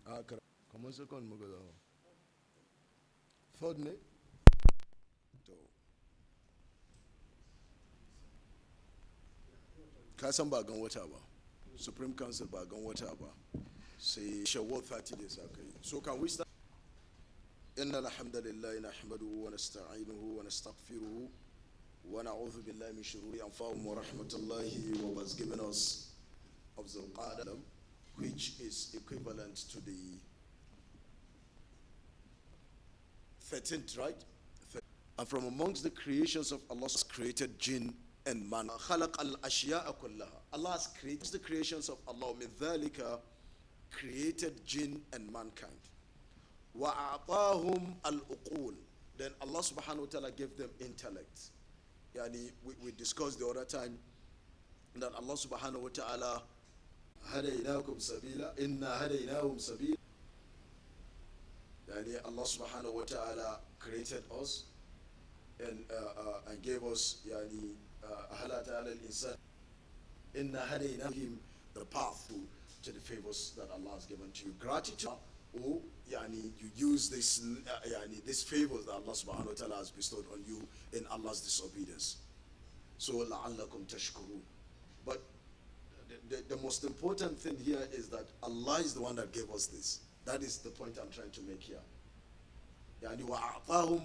Comment ça qu'on me regarde? Third ne? To. Ka san ba gan wata ba. Supreme Council ba gan wata ba. Sai Shawwal 30 days aka yi. So can we start? إن الحمد لله نحمده ونستعينه ونستغفره ونعوذ بالله من شرور أنفسنا ورحمة الله وبس given us of Zulqa'dah, which is equivalent to the 13th, right? And from amongst the creations of Allah has created jinn and man. خلق الأشياء كلها. Allah has created the creations of Allah. من ذلك created jinn and mankind. وَأَعْطَاهُمْ الْأُقُولِ. Then Allah subhanahu wa ta'ala gave them intellect. Yani we discussed the other time that Allah subhanahu wa ta'ala هَدَيْنَاكُمْ سَبِيلًا إِنَّا هَدَيْنَاهُمْ سَبِيلًا. Yani Allah subhanahu wa ta'ala created us and gave us yani أَهَلَا تَعَلَى الْإِنسَانِ إِنَّا هَدَيْنَاهُمْ the path to the favors that Allah has given to you. Gratitude. Or yani, you use this this favors that Allah subhanahu wa ta'ala has bestowed on you in Allah's disobedience. So لَعَلَّكُمْ تَشْكُرُونَ. But the most important thing here is that Allah is the one that gave us this. That is the point I'm trying to make here. Yani وَأَعْطَاهُمْ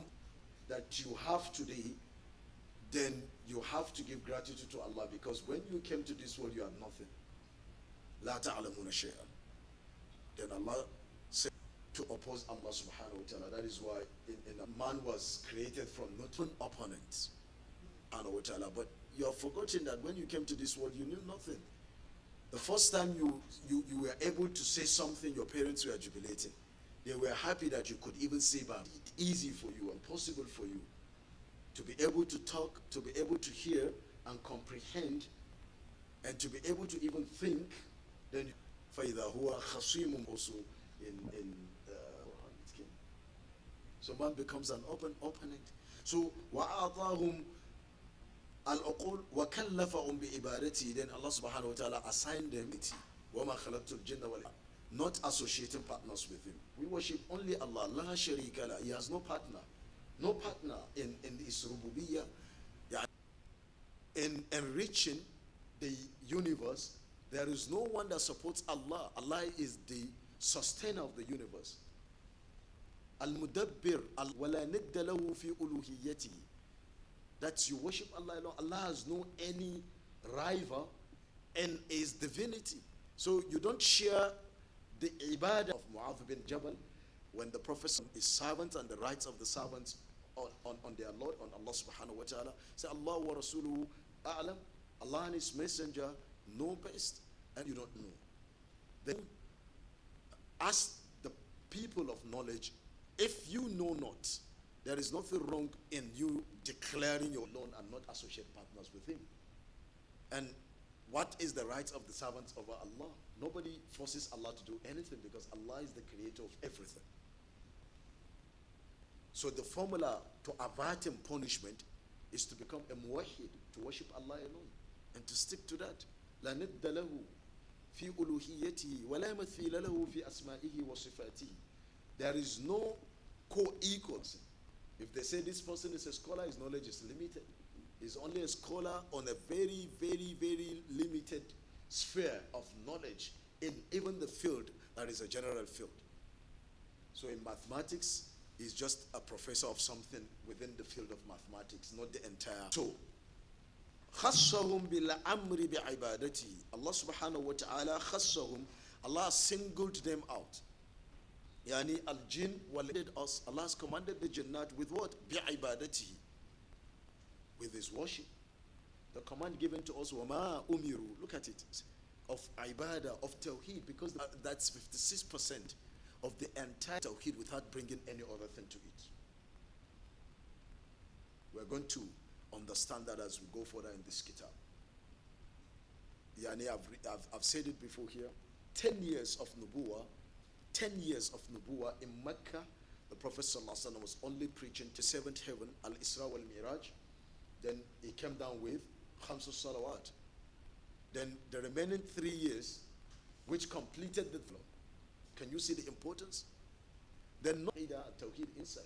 that you have today, then you have to give gratitude to Allah, because when you came to this world you had nothing. لَا تَعْلَمُونَ شَيْئًا. Then Allah to oppose Allah subhanahu wa ta'ala. That is why a man was created from not an opponent. But you have forgotten that when you came to this world, you knew nothing. The first time you were able to say something, your parents were jubilating. They were happy that you could even say bad. It's easy for you and possible for you to be able to talk, to be able to hear and comprehend, and to be able to even think. Then فَإِذَا هُوَ خَصِيمٌ also in so man becomes an open opponent. So وَأَعْطَاهُمْ الْعُقُولِ وَكَلَّفَهُمْ بِعِبَادَتِهِ. Then Allah subhanahu wa ta'ala assigned them وَمَا خَلَقْتُ الْجِنَّ وَالْإِنسَ, not associating partners with him. We worship only Allah. لَا شَرِيكَ لَهُ. He has no partner. No partner in his rububiyyah. In enriching the universe, there is no one that supports Allah. Allah is the sustainer of the universe. Al-Mudabbir, wala nidda lahu fi uluhiyyatihi. That you worship Allah alone. Allah has no any rival in his divinity. So you don't share the ibadah of Mu'adh bin Jabal when the Prophet is servant and the rights of the servants on their Lord, on Allah subhanahu wa ta'ala. Say Allah wa Rasuluhu a'lam. Allah and his messenger know best, and you don't know. Then ask the people of knowledge. If you know not, there is nothing wrong in you declaring your Lord and not associate partners with him. And what is the rights of the servants over Allah? Nobody forces Allah to do anything, because Allah is the creator of everything. So the formula to averting punishment is to become a muwahhid, to worship Allah alone, and to stick to that. لا ند له في ألوهيته ولا مثيل له في أسمائه وصفاته. There is no co-equal. If they say this person is a scholar, his knowledge is limited. He's only a scholar on a very, very, very limited sphere of knowledge in even the field that is a general field. So in mathematics, he's just a professor of something within the field of mathematics, not the entire. So, خَصَّهُمْ بِالْأَمْرِ بِعِبَادَتِهِ. Allah subhanahu wa ta'ala خَصَّهُمْ. Allah singled them out. Yani al-jinn walid us. Allah has commanded the jannat with what? Bi'ibadatihi. With his worship. The command given to us, وَمَا umiru. Look at it. Of ibadah, of tawheed, because that's 56% of the entire tawheed without bringing any other thing to it. We're going to understand that as we go further in this kitab. Yani I've said it before here. 10 years of nubuwah. 10 years of nubuwah in Mecca. The Prophet ﷺ was only preaching to seventh heaven, al-Isra wal-Miraj. Then he came down with Khamsu Salawat. Then the remaining 3 years, which completed the flow, Can you see the importance? Then not Tawheed inside.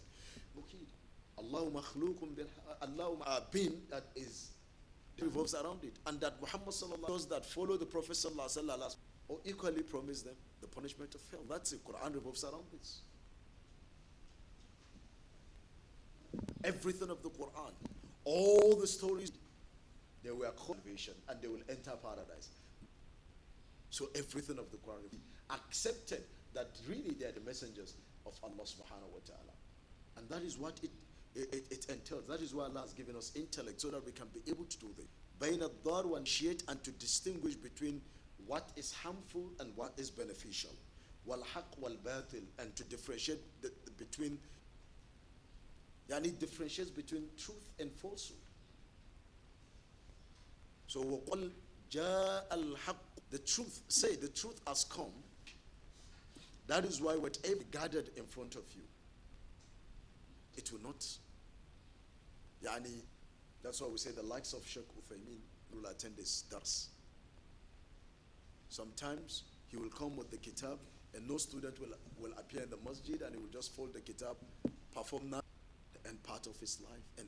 Allahu makhluqun bil Allahu bin that is revolves around it, and that Muhammad sallallahu those that follow the Prophet sallallahu alaihi wasallam or equally promise them the punishment of hell. That's it. Quran revolves around this. Everything of the Quran, all the stories, they were salvation and they will enter paradise. So everything of the Quran accepted that really they are the messengers of Allah subhanahu wa ta'ala. And that is what it entails. That is why Allah has given us intellect so that we can be able to do this. Bain ad-dar wa initiate and to distinguish between what is harmful and what is beneficial. Wal haqq wal batil, and to differentiate between differentiates between truth and falsehood. So وَقَلْ جَاءَ الْحَقُّ, the truth, say the truth has come. That is why whatever gathered in front of you, it will not. That's why we say the likes of Sheikh Uthaymin will attend this dars. Sometimes he will come with the kitab and no student will appear in the masjid and he will just fold the kitab, perform that, and part of his life and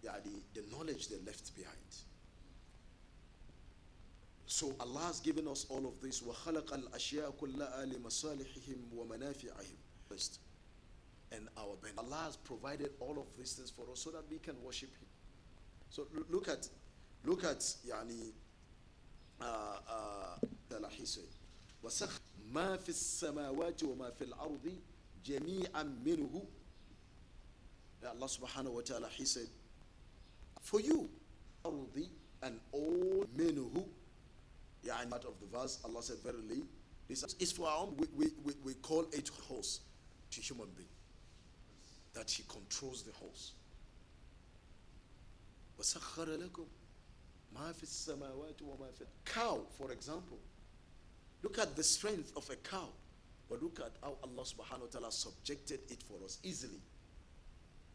the knowledge they left behind. So Allah has given us all of this. وَخَلَقَ الْأَشْيَاءَ كُلَّهَا لِمَصَالِحِهِمْ وَمَنَافِعِهِمْ. And our benefit. Allah has provided all of these things for us so that we can worship Him. So look at he said, وَسَخْ مَا فِي السَّمَاوَاتِ وَمَا فِي الْأَرْضِ جَمِيعًا مِنْهُ. Allah subhanahu wa ta'ala, He said, for you, ardi and all minhu. Part of the verse, Allah said, verily, this is for our own. We call it horse to human being. That He controls the horse. وَسَخَّرَ لَكُمْ مَا فِي السَّمَاوَاتِ وَمَا فِي. Cow, for example. Look at the strength of a cow. But look at how Allah subhanahu wa ta'ala subjected it for us easily.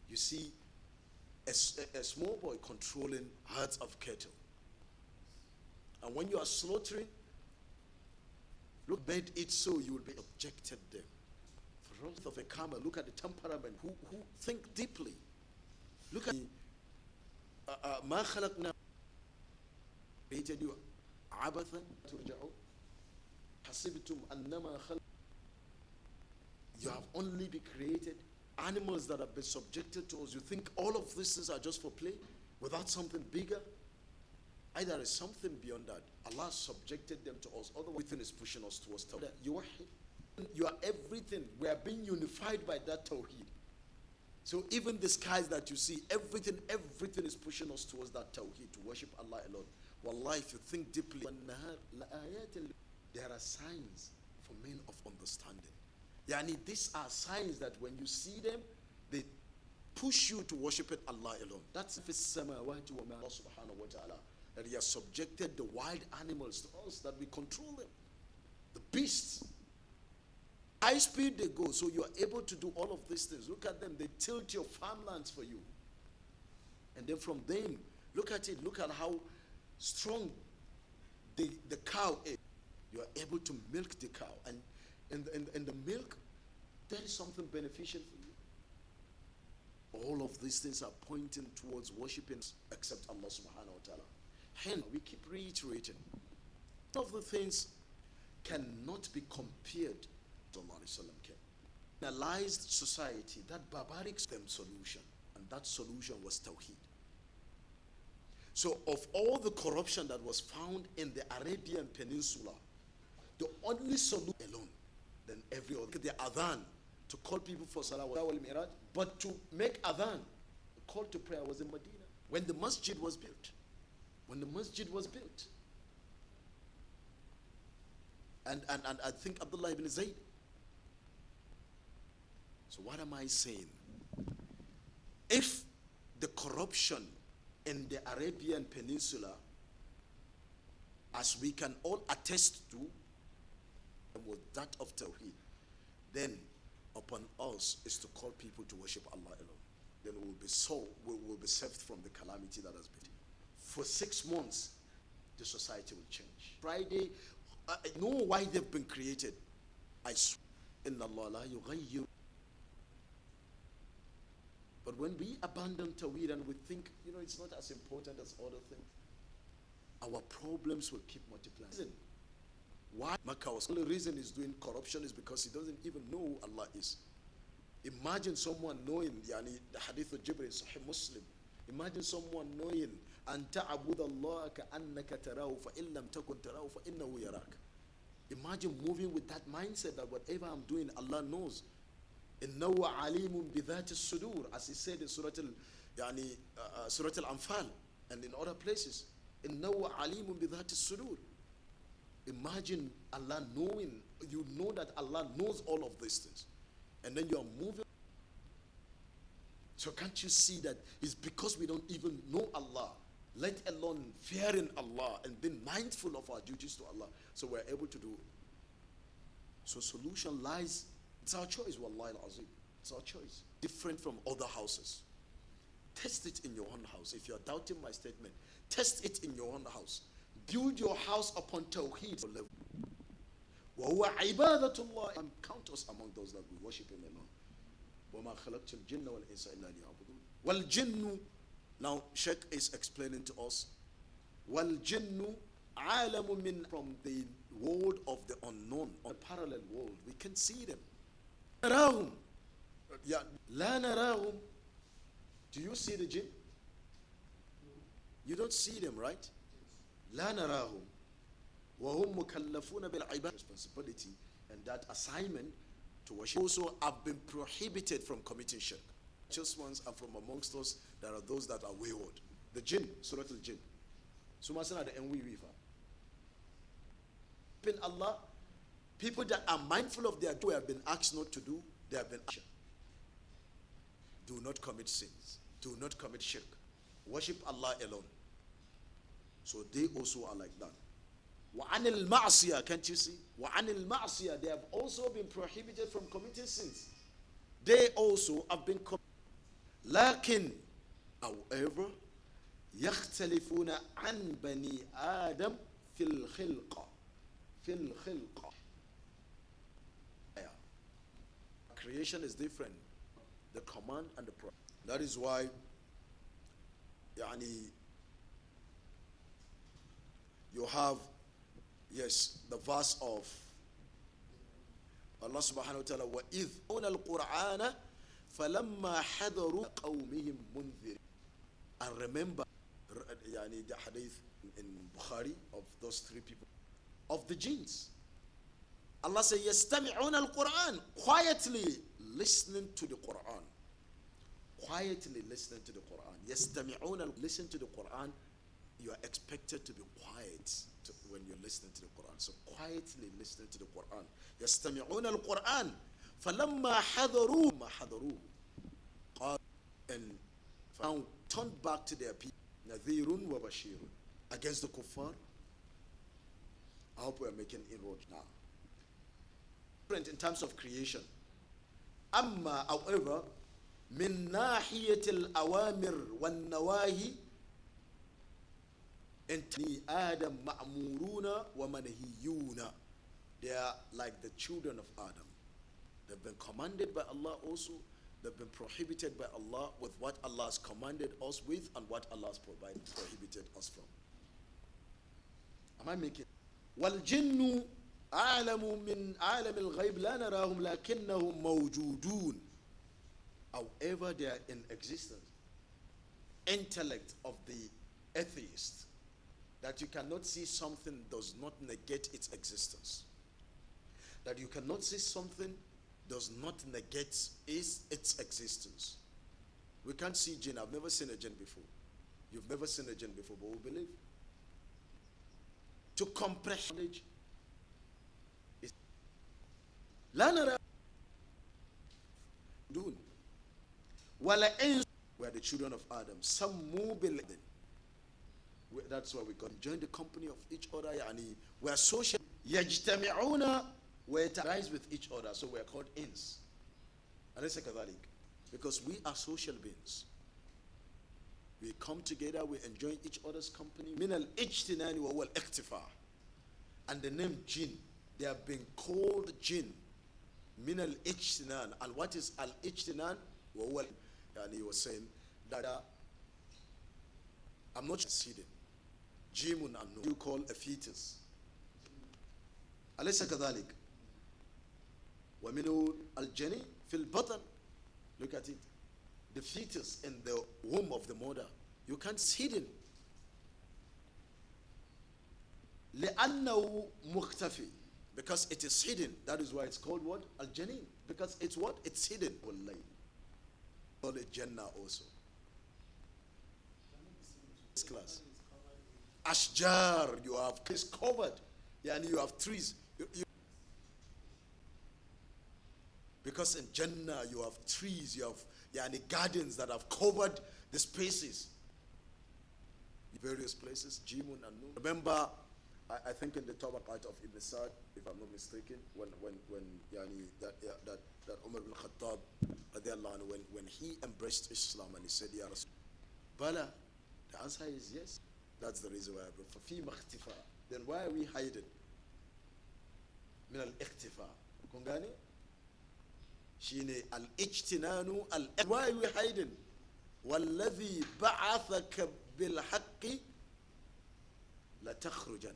You see, a small boy controlling herds of cattle. And when you are slaughtering, look, bed it so you will be subjected them. For wrath of a camel, look at the temperament, who think deeply. Look at ما خلقنا created you عبثا ترجعون حسبتم أنما خلق. You have only been created animals that have been subjected to us. You think all of these things are just for play without something bigger? Either there is something beyond that. Allah subjected them to us. Otherwise, everything is pushing us towards Tawheed. You are everything. We are being unified by that Tawheed. So even the skies that you see, everything is pushing us towards that Tawheed, to worship Allah alone. Wallahi, if you think deeply, there are signs for men of understanding. These are signs that when you see them, they push you to worship it Allah alone. That's fi samawati wa ma Allah subhanahu wa ta'ala. That He has subjected the wild animals to us, that we control them. The beasts. High speed they go, so you are able to do all of these things. Look at them, they tilt your farmlands for you. And then from them, look at it, look at how strong the cow is. You are able to milk the cow. And in the milk, that is something beneficial for you. All of these things are pointing towards worshiping except Allah subhanahu wa ta'ala. Hence, we keep reiterating. All of the things cannot be compared to Allah came. In a civilized society, that barbaric solution, and that solution was Tawheed. So of all the corruption that was found in the Arabian Peninsula, the only solution alone, then every other, the adhan, to call people for salah wal miraj, but to make adhan, the call to prayer was in Medina, when the masjid was built. And I think Abdullah ibn Zayd. So what am I saying? If the corruption in the Arabian Peninsula, as we can all attest to, was that of Tawheed, then upon us is to call people to worship Allah alone. Then we will be saved from the calamity that has been. For 6 months, the society will change. Friday, know why they've been created. I swear, inna Allah la yughayyiru. But when we abandon Tawheed and we think, it's not as important as other things, our problems will keep multiplying. Listen, why Makkah was, the only reason he's doing corruption is because he doesn't even know who Allah is. Imagine someone knowing, the hadith of Jibril, Sahih Muslim. Imagine someone knowing, أن تعبد الله كأنك تراه فإن لم تكن تراه فإنه يراك. Imagine moving with that mindset that whatever I'm doing, Allah knows. إنه عليم بذات الصدور, as he said in Surah Al-Anfal and in other places. إنه عليم بذات الصدور. Imagine Allah knowing, you know that Allah knows all of these things. And then you are moving. So can't you see that it's because we don't even know Allah, let alone fearing Allah and being mindful of our duties to Allah, so we're able to do it. So solution lies, it's our choice, wallahi al-azim. It's our choice. Different from other houses. Test it in your own house. If you're doubting my statement, test it in your own house. Build your house upon tawheed level. وَهُوَ عِبَادَةُ اللَّهِ, and count us among those that we worship Him alone. وَمَا خَلَقْتُ الْجِنَّ وَالْإِنسَ إِلَّا لِيَعْبُدُونَ وَالْجِنُّ, now Sheikh is explaining to us, وَالْجِنُّ عَالَمٌ مِّن, from the world of the unknown, on a parallel world. We can see them. نَرَاهُمْ, لَا نَرَاهُمْ. Do you see the jinn? You don't see them, right? لَا نَرَاهُمْ وَهُمْ مُكَلَّفُونَ بِالْعِبَادِ, responsibility and that assignment to worship. Also have been prohibited from committing shirk. Just ones are from amongst us, there are those that are wayward. The jinn, Surah Al-Jinn. Sumasana the Enwi Rifa. Allah, people that are mindful of their due have been asked not to do, they have been asked. Do not commit sins. Do not commit shirk. Worship Allah alone. So they also are like that. وَعَنِ الْمَعْصِيَةِ, can't you see? وَعَنِ الْمَعْصِيَةِ, they have also been prohibited from committing sins. They also have been لكن, however, يختلفون عن بني آدم في الخلقة. في الخلقة. Creation is different. The command and the promise. That is why you have, yes, the verse of Allah subhanahu wa ta'ala, وَإِذْ أُنَا الْقُرْآنَ فَلَمَّا حَذَرُوا قَوْمِهِمْ مُنذِرٍ. And remember the hadith in Bukhari of those three people, of the jinns. Allah says, يَسْتَمِعُونَ الْقُرْآنَ, quietly listening to the Quran. Quietly listening to the Quran. يَسْتَمِعُونَ, listen to the Quran. You are expected to be quiet when you're listening to the Quran. So quietly listening to the Quran. يَسْتَمِعُونَ الْقُرْآنَ فَلَمَّا حَذَرُوا مَا حَذَرُوا, and found turned back to their people. نَذِيرٌ وَبَشِيرٌ, against the kuffar. I hope we are making inroads now. Different in terms of creation. Amma, however, min nahiyatil awamir wan nawahi, Bani Adam ma'muruna wa manhiyuna. They are like the children of Adam. They've been commanded by Allah also. They've been prohibited by Allah with what Allah has commanded us with and what Allah has prohibited us from. Am I making? وَالْجِنُّ أَعْلَمُ مِنْ عَالَمِ الْغَيْبِ لَا نَرَاهُمْ لَكِنَّهُمْ مَوْجُودُونَ. However, they are in existence. Intellect of the atheist, that you cannot see something does not negate its existence. That you cannot see something does not negate its existence. We can't see jinn. I've never seen a jinn before. You've never seen a jinn before, but we believe. To comprehend knowledge is لا نرى دون ولا إنس. We are the children of Adam. Sammu bil. That's why we can join the company of each other. We are social. يجتمعون, we rise with each other, so we are called ins. أليس كذلك? Because we are social beings. We come together, we enjoy each other's company. من الاجتنان وهو الاكتفاء. And the name jinn, they have been called jinn min al-ijtinan. And what is al-ijtinan? Well, and he was saying that I'm not succeeding. Jimun and you call a fetus. أليس كذلك؟ ومنه الجنين في البطن. Look at it. The fetus in the womb of the mother. You can't see it. لأنه مختفي. Because it is hidden. That is why it's called what? Al-Janin. Because it's what? It's hidden. Wallahi. Call it Jannah also. This class. Ashjar, you have is covered. Yeah, and you have trees. Because in Jannah you have trees, you have gardens that have covered the spaces. Various places, Jimun and Nun. Remember, I think in the Tabaqat of Ibn Sa'd, if I'm not mistaken, when that Umar bin Khattab, when he embraced Islam and he said, Ya Rasul, Bala, the answer is yes. That's the reason why I brought فَفِي مَخْتِفَى. Then why are we hiding? من الاختفاء. Kungani? Shine al-ijtinanu al. Why are we hiding? وَالَّذِي بَعَثَكَ بِالْحَقِّ لَتَخْرُجًا.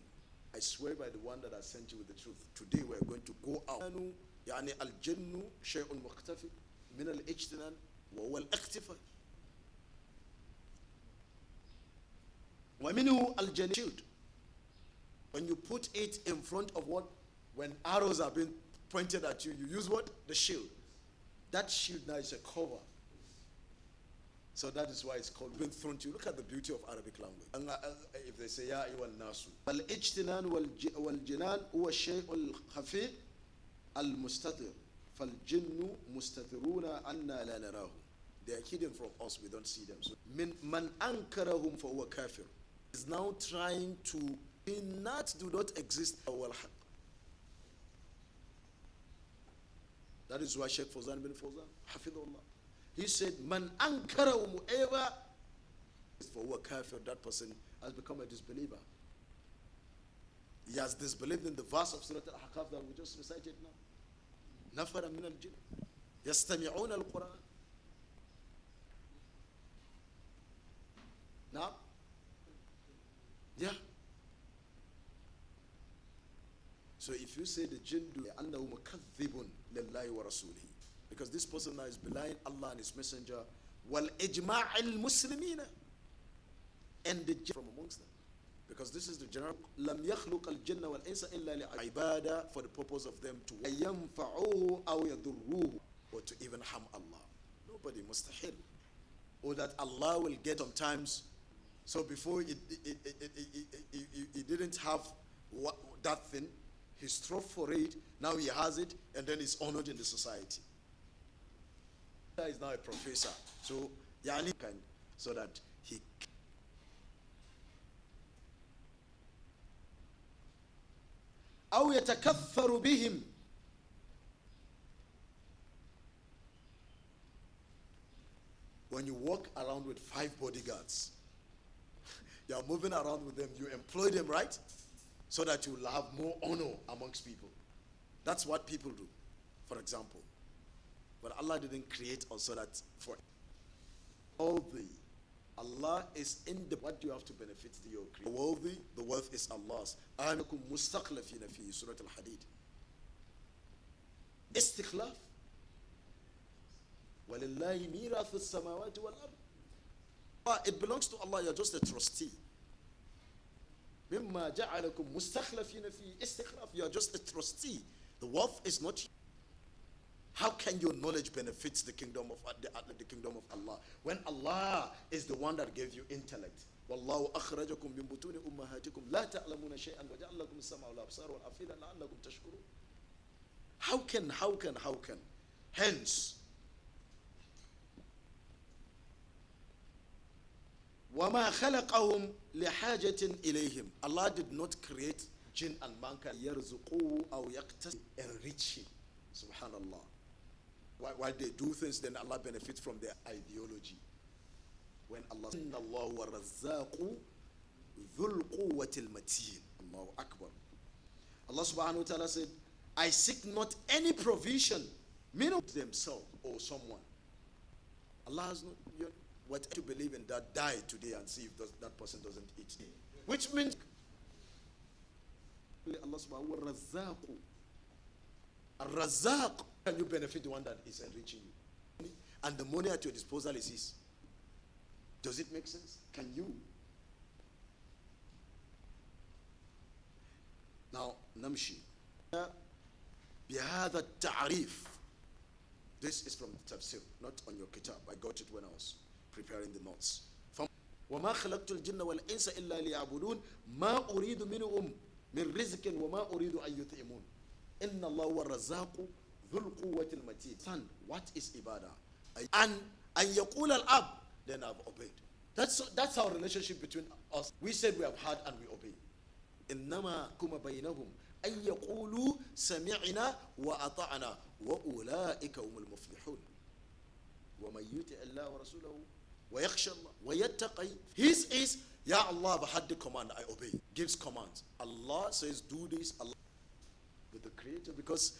I swear by the one that I sent you with the truth. Today we are going to go out. يعني الجن شيء مختفي من الاجتنان وهو الاختفاء. ومنه الجنين. When you put it in front of what? When arrows are being pointed at you, you use what? The shield. That shield now is a cover. So that is why it's called being thrown to you. Look at the beauty of Arabic language. And if they say, Ya ayyuhal nasu. Al-ijtinan wal-jinan huwa shay'ul khafi al-mustatir. Fal-jinnu mustatiruna anna la narahu. They are hidden from us, we don't see them. So, man ankarahum fa huwa kafir. Is now trying to do not exist. That is why Sheikh Fawzan bin Fawzan, Hafidullah, he said, Man ankara whoever for huwa kafir, that person has become a disbeliever. He has disbelieved in the verse of Surah Al-Ahqaf that we just recited now. Nafara min al-jinn yastami'una al-Quran. Now, yeah. So if you say the jinn do annahu mukaththibun lillahi wa rasulihi, because this person now is belying Allah and His Messenger, wal ijma' al muslimina, and the jinn from amongst them, because this is the general lam yakhluq al jinna wal insa illa li ibadah, for the purpose of them to yanfa'uhu aw yadurruhu, or to even harm Allah. Nobody mustahil, or that Allah will get sometimes. So before he didn't have that thing, he strove for it, now he has it, and then he's honored in the society. He is now a professor. So, so that he أو يتكثر بهم. When you walk around with 5 bodyguards, you are moving around with them, you employ them, right? So that you will have more honor amongst people. That's what people do, for example. But Allah didn't create us so that for all Allah is in the, what do you have to benefit to your creation? The wealth is Allah's. Anakum mustakhlafina fi Surah Al-Hadid. Istikhlaf. Walillahi mirathu as-samawati wal-ard. It belongs to Allah, you're just a trustee. مما جعلكم مستخلفين في استخلاف. You are just a trustee. The wealth is not. How can your knowledge benefit the kingdom of Allah when Allah is the one that gave you intellect? والله أخرجكم من بطون أمهاتكم لا تعلمون شيئا وجعل لكم السمع والأبصار والأفئدة لعلكم تشكرون. How can? Hence, وَمَا خَلَقَهُمْ لِحَاجَةٍ إِلَيْهِمْ. Allah did not create jinn and mankind يَرْزُقُوا أَوْ يَقْتَسِ, enrich him. Subhanallah. Why they do things, then Allah benefits from their ideology. When Allah says, إِنَّ اللَّهُ وَالرَّزَّاقُ ذُو الْقُوَّةِ الْمَتِينَ. Allahu Akbar. Allah subhanahu wa ta'ala said, I seek not any provision, meaning themselves or someone. Allah has not, what you believe in that, die today and see if that person doesn't eat. Which means Allah subhanahu wa ta'ala, Ar-Razzaq, can you benefit the one that is enriching you? And the money at your disposal is his. Does it make sense? Can you? Now, Namshi. بهذا التعريف. This is from the tafsir, not on your kitab. I got it when I was preparing the notes. وما خلقت الجن والإنس إلا ليعبدون ما أريد منهم من رزق وما أريد أن يطعمون إن الله هو الرزاق ذو القوة المتين. Son, what is ibadah? And يقول الأب, then I've obeyed. That's our relationship between us. We said we have heard and we obey. إنما كما بينهم أن يقولوا سمعنا وأطعنا وأولئك هم المفلحون ومن يطع الله ورسوله ويخشى الله ويتقي. His is Ya Allah, I had the command, I obey. Gives commands. Allah says do this. Allah with the Creator, because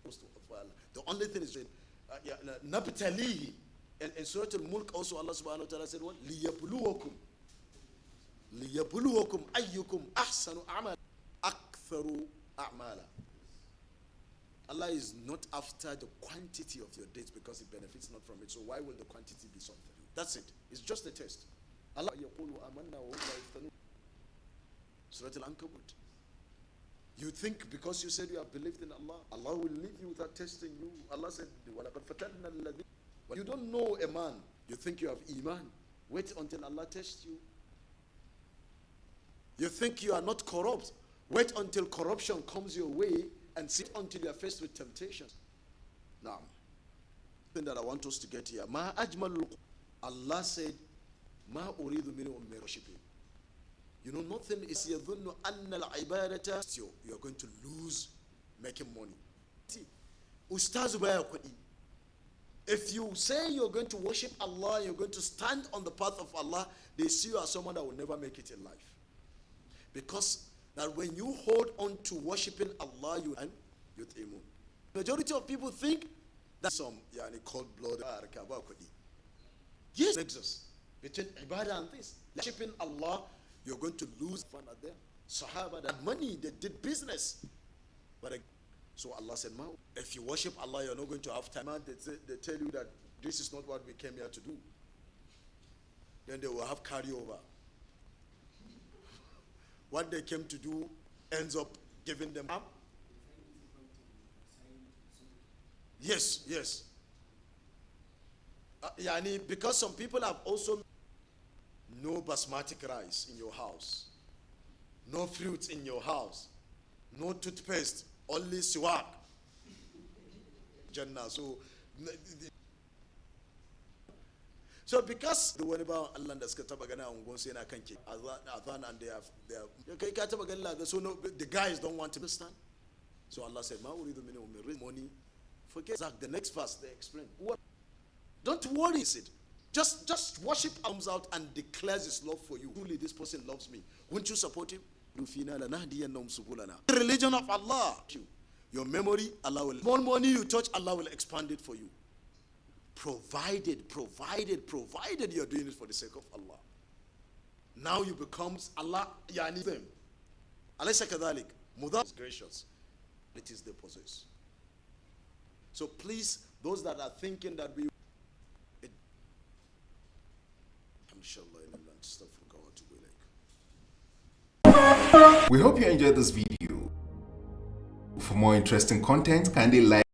the only thing is nabtalihi. And in Surah Al-Mulk also Allah subhanahu wa ta'ala said what? لِيَبْلُوَكُمْ أَيُّكُمْ أَحْسَنُ أَعْمَالًا أَكْثَرُ أَعْمَالًا. Allah is not after the quantity of your deeds because it benefits not from it. So why will the quantity be something? That's it. It's just a test. Allah يقول آمنا وهم لا يفتنون. Surah Al-Ankabut. You think because you said you have believed in Allah, Allah will leave you without testing you. Allah said, وَلَقَدْ فَتَنَّا الَّذِينَ. You don't know a man. You think you have iman. Wait until Allah tests you. You think you are not corrupt. Wait until corruption comes your way and sit until you are faced with temptations. Now, the thing that I want us to get here. Ma ajmalul. Allah said, Ma uridu minhum min worshiping. You know, nothing is yadhunnu anna al-ibadata. You are going to lose making money. See, Ustadh Abdallaah Musa. If you say you're going to worship Allah, you're going to stand on the path of Allah, they see you as someone that will never make it in life. Because that when you hold on to worshiping Allah, you yut'imun. Majority of people think that some cold blood. Yes, nexus between ibadah and this. Worshiping Allah, you're going to lose fun at them. Sahaba, that money, they did business. But so Allah said, if you worship Allah, you're not going to have time. They tell you that this is not what we came here to do. Then they will have carryover. What they came to do ends up giving them up. Yes. Because some people have also no basmati rice in your house, no fruits in your house, no toothpaste, only siwak. Jannah. So because the one about Allah that's katabagana on go say na kanke adhan and they have so no, the guys don't want to understand. So Allah said, Ma uridu minhum money. Forget that. The next verse they explain. What? Don't worry, Sid. Just worship comes out and declares his love for you. Truly, this person loves me. Won't you support him? The religion of Allah. Your memory, Allah will. More money you touch, Allah will expand it for you. Provided you're doing it for the sake of Allah. Now you becomes Allah, yani them. Alaysa kadhalik. Mudar is gracious. It is they possess. So please, those that are thinking that we hope you enjoyed this video. For more interesting content, kindly like.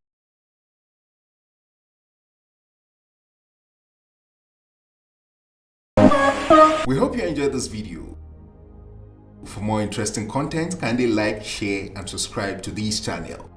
We hope you enjoyed this video. For more interesting content, kindly like, share, and subscribe to this channel.